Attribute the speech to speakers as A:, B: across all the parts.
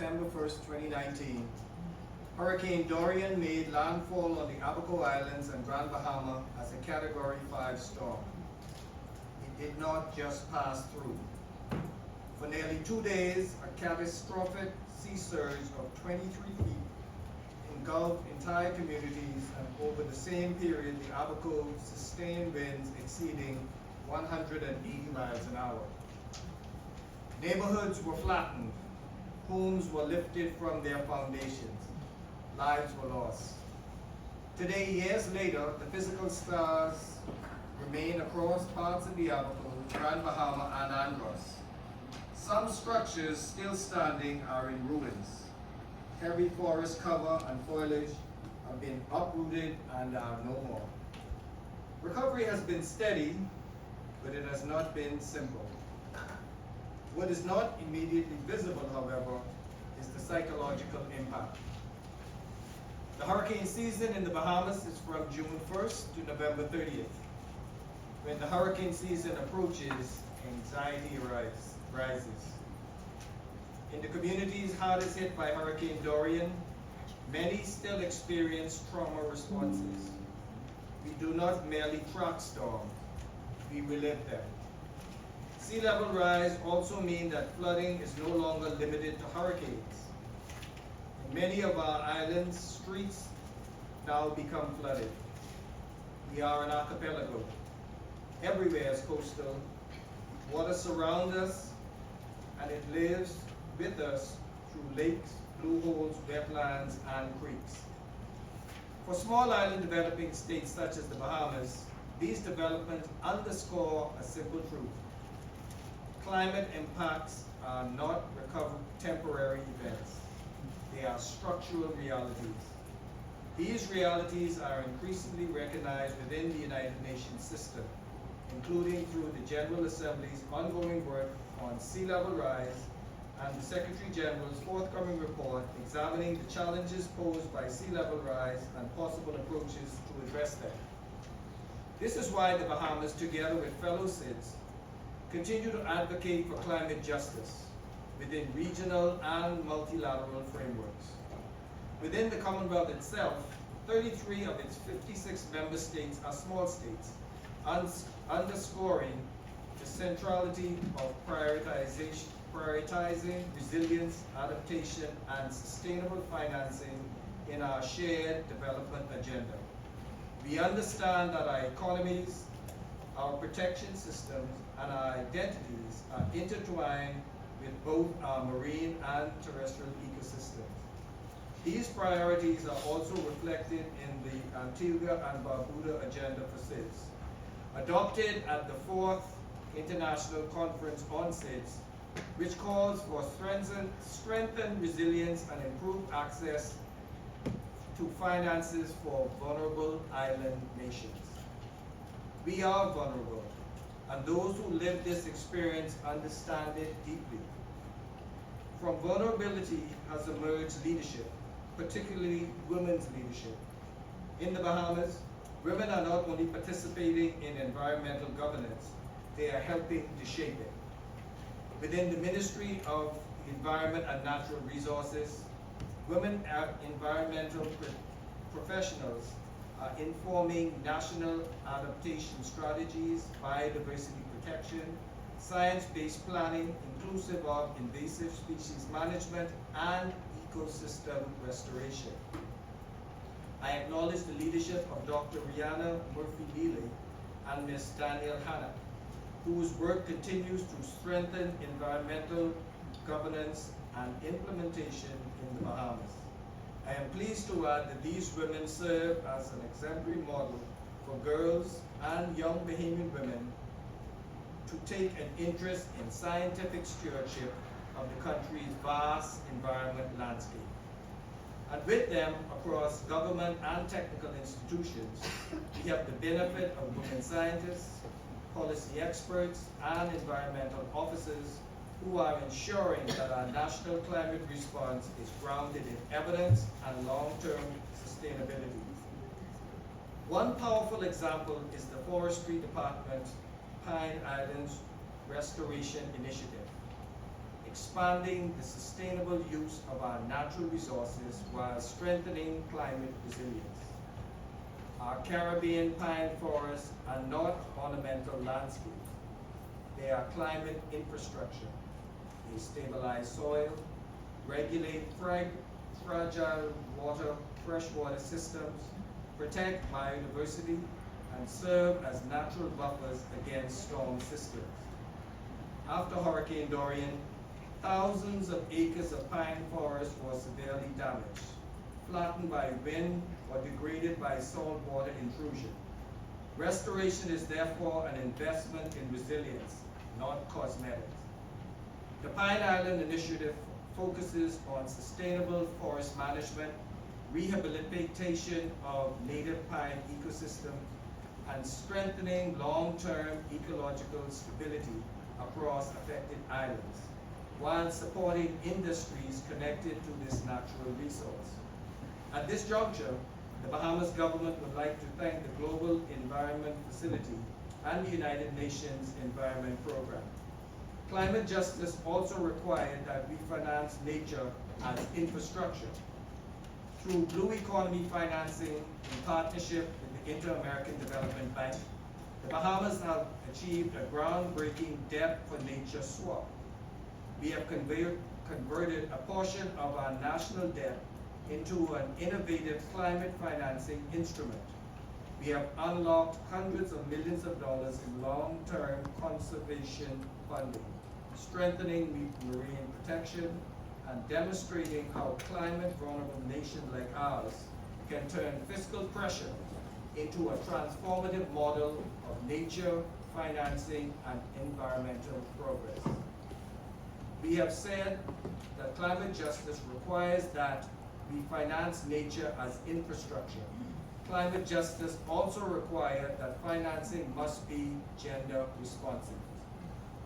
A: September 1st, 2019, Hurricane Dorian made landfall on the Abaco Islands and Grand Bahama as a Category 5 storm. It did not just pass through. For nearly 2 days, a catastrophic sea surge of 23 feet engulfed entire communities, and over the same period, the Abaco sustained winds exceeding 180 miles an hour. Neighborhoods were flattened, homes were lifted from their foundations, lives were lost. Today, years later, the physical scars remain across parts of the Abaco, Grand Bahama, and Andros. Some structures still standing are in ruins. Heavy forest cover and foliage have been uprooted and are no more. Recovery has been steady, but it has not been simple. What is not immediately visible, however, is the psychological impact. The hurricane season in the Bahamas is from June 1st to November 30th. When the hurricane season approaches, anxiety rises. In the communities hardest hit by Hurricane Dorian, many still experience trauma responses. We do not merely track storms, we relive them. Sea level rise also means that flooding is no longer limited to hurricanes. In many of our islands, streets now become flooded. We are an archipelago. Everywhere is coastal. Water surrounds us, and it lives with us through lakes, blue holes, wetlands, and creeks. For small island developing states such as the Bahamas, these developments underscore a simple truth. Climate impacts are not temporary events. They are structural realities. These realities are increasingly recognized within the United Nations system, including through the General Assembly's ongoing work on sea level rise and the Secretary General's forthcoming report examining the challenges posed by sea level rise and possible approaches to address them. This is why the Bahamas, together with fellow SIDS, continue to advocate for climate justice within regional and multilateral frameworks. Within the Commonwealth itself, 33 of its 56 member states are small states, underscoring the centrality of prioritizing resilience, adaptation, and sustainable financing in our shared development agenda. We understand that our economies, our protection systems, and our identities are intertwined with both our marine and terrestrial ecosystems. These priorities are also reflected in the Antigua and Barbuda Agenda for SIDS, adopted at the 4th International Conference on SIDS, which calls for strengthened resilience and improved access to finances for vulnerable island nations. We are vulnerable, and those who live this experience understand it deeply. From vulnerability has emerged leadership, particularly women's leadership. In the Bahamas, women are not only participating in environmental governance, they are helping to shape it. Within the Ministry of Environment and Natural Resources, women environmental professionals are informing national adaptation strategies, biodiversity protection, science-based planning, inclusive of invasive species management, and ecosystem restoration. I acknowledge the leadership of Dr. Rihanna Murphy-Neely and Ms. Danielle Hanna, whose work continues to strengthen environmental governance and implementation in the Bahamas. I am pleased to add that these women serve as an exemplary model for girls and young Bahamian women to take an interest in scientific stewardship of the country's vast environment landscape. And with them, across government and technical institutions, we have the benefit of women scientists, policy experts, and environmental officers who are ensuring that our national climate response is grounded in evidence and long-term sustainability. One powerful example is the Forestry Department's Pine Islands Restoration Initiative. expanding the sustainable use of our natural resources while strengthening climate resilience. Our Caribbean pine forests are not ornamental landscapes. They are climate infrastructure. They stabilize soil, regulate fragile freshwater systems, protect biodiversity, and serve as natural buffers against storm systems. After Hurricane Dorian, thousands of acres of pine forest were severely damaged, flattened by wind or degraded by saltwater intrusion. Restoration is therefore an investment in resilience, not cosmetics. The Pine Island Initiative focuses on sustainable forest management, rehabilitation of native pine ecosystems, and strengthening long-term ecological stability across affected islands, while supporting industries connected to this natural resource. At this juncture, the Bahamas government would like to thank the Global Environment Facility and the United Nations Environment Program. Climate justice also required that we finance nature as infrastructure. Through Blue Economy financing in partnership with the Inter-American Development Bank, the Bahamas have achieved a groundbreaking debt for nature swap. We have converted a portion of our national debt into an innovative climate financing instrument. We have unlocked hundreds of millions of dollars in long-term conservation funding, strengthening marine protection, and demonstrating how climate-vulnerable nations like ours can turn fiscal pressure into a transformative model of nature, financing, and environmental progress. We have said that climate justice requires that we finance nature as infrastructure. Climate justice also requires that financing must be gender responsive.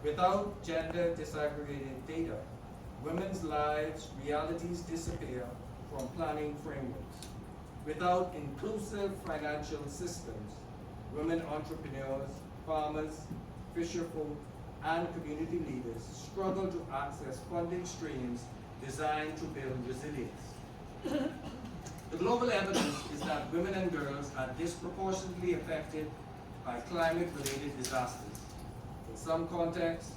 A: Without gender disaggregated data, women's lives, realities disappear from planning frameworks. Without inclusive financial systems, women entrepreneurs, farmers, fisherfolk, and community leaders struggle to access funding streams designed to build resilience. The global evidence is that women and girls are disproportionately affected by climate-related disasters. In some contexts,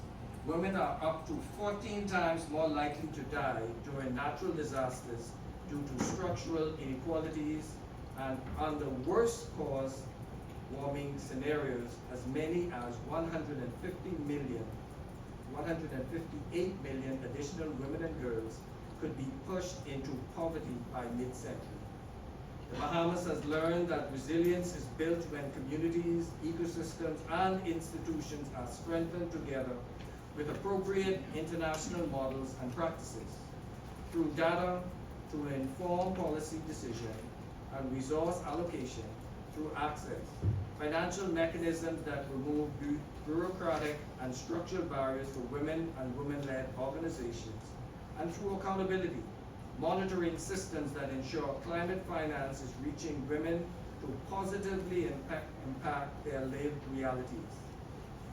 A: women are up to 14 times more likely to die during natural disasters due to structural inequalities, and under worst cause warming scenarios, as many as 158 million additional women and girls could be pushed into poverty by mid-century. The Bahamas has learned that resilience is built when communities, ecosystems, and institutions are strengthened together with appropriate international models and practices. Through data to inform policy decision and resource allocation, through access, financial mechanisms that remove bureaucratic and structural barriers for women and women-led organizations, and through accountability, monitoring systems that ensure climate finance is reaching women to positively impact their lived realities.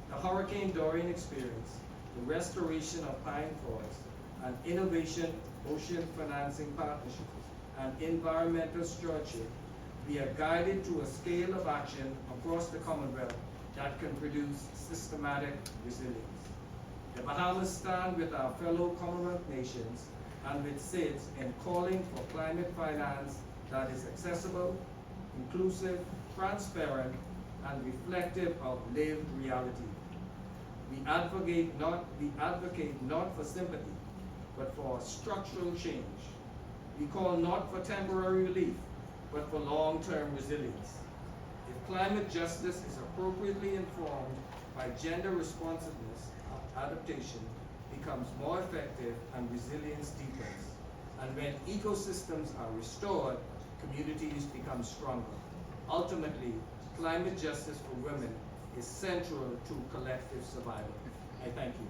A: The Hurricane Dorian experience, the restoration of pine forests, and innovation, ocean financing partnerships, and environmental stewardship, we are guided to a scale of action across the Commonwealth that can produce systematic resilience. The Bahamas stand with our fellow Commonwealth nations and with SIDS in calling for climate finance that is accessible, inclusive, transparent, and reflective of lived reality. We advocate not for sympathy, but for structural change. We call not for temporary relief, but for long-term resilience. If climate justice is appropriately informed by gender responsiveness, adaptation becomes more effective and resilience deepens. And when ecosystems are restored, communities become stronger. Ultimately, climate justice for women is central to collective survival. I thank you.